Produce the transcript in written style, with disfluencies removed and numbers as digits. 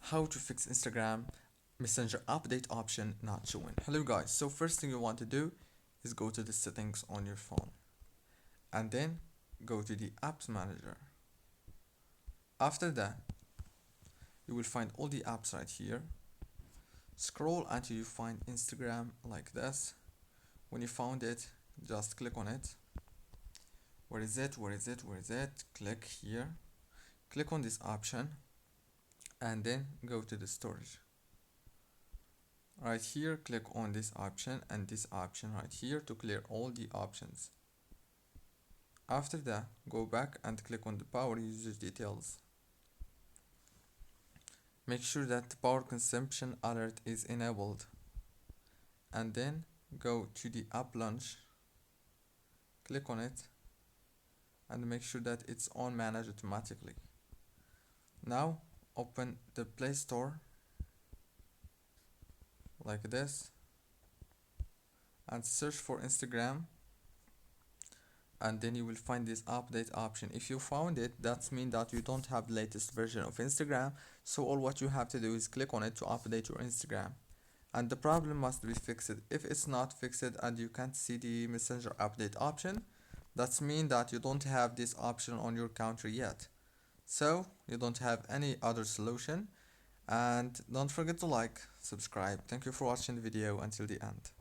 how to fix Instagram Messenger update option not showing. Hello guys, so first thing you want to do is go to the settings on your phone and then go to the apps manager. After that, you will find all the apps right here. Scroll until you find Instagram like this. When you found it, just click on it. Where is it? Where is it? Where is it? Click here. Click on this option and then go to the storage. Right here, click on this option and this option right here to clear all the options. After that, go back and click on the power usage details. Make sure that the power consumption alert is enabled and then go to the app launch, click on it and make sure that it's on manage automatically. Now open the Play Store like this and search for Instagram, and then you will find this update option. If you found it, that means that you don't have the latest version of Instagram, so all what you have to do is click on it to update your Instagram, and the problem must be fixed. If it's not fixed and you can't see the Messenger update option, that means that you don't have this option on your country yet, so you don't have any other solution. And don't forget to like, subscribe. Thank you for watching the video until the end.